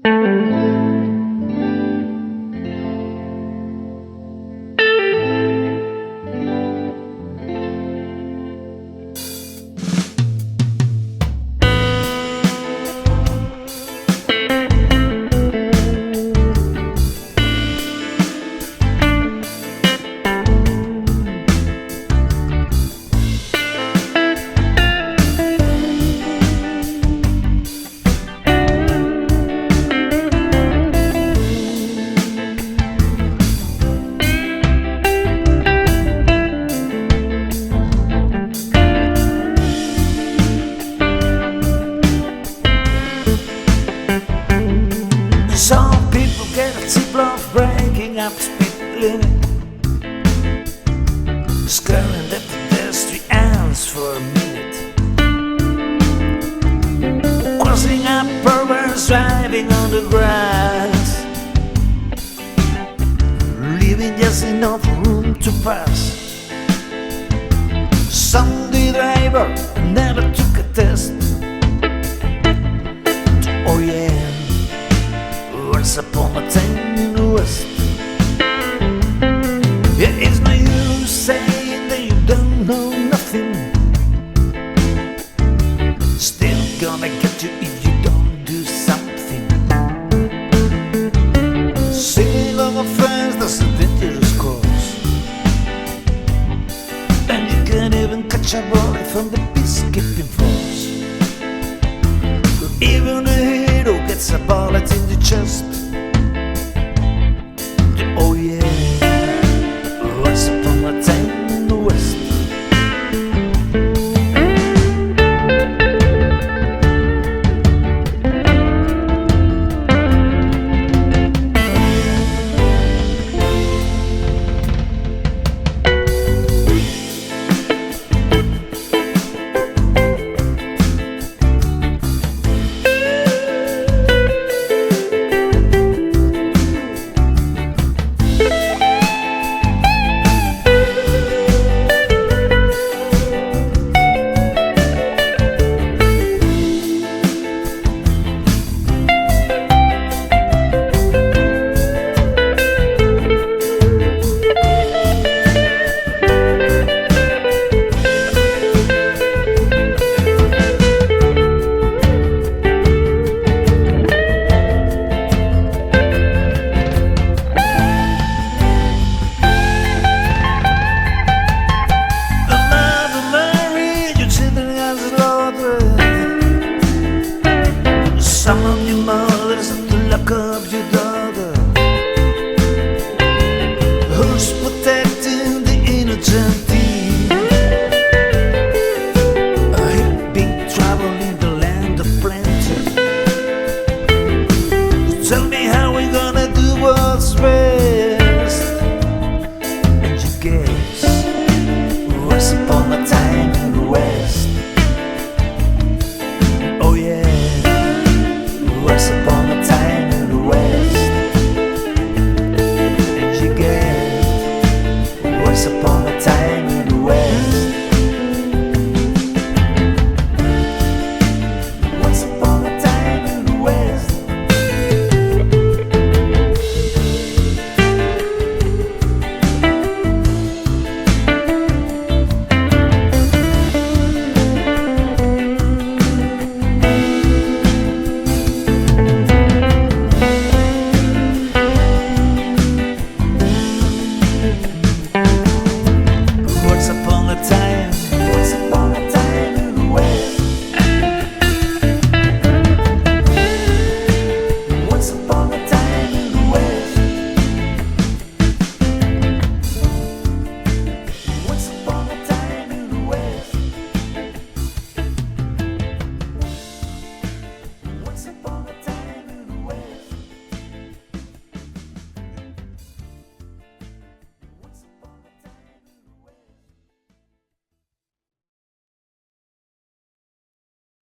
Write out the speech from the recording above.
Some people get a tip of breaking up the speed limit, scaring the pedestrians for a minute, crossing up perverts, driving on the grass, leaving just enough room to pass. Sunday driver never took a test. Oh yeah, once upon a time in the West. Yeah, it's no use saying that you don't know nothing. Still gonna get you if you don't do something. Singing on a fence, that's a dangerous course, and you can't even catch a bullet from the peacekeeping force. Even the hero gets a bullet in the chest. Oh yeah, once upon a time in the West. Some of your mothers have to lock up your daughter. Who's protecting the innocent? I've been traveling the land of plenty. Tell me how we gonna do what's best. And you guess, once upon a time in the West. Oh yeah, once upon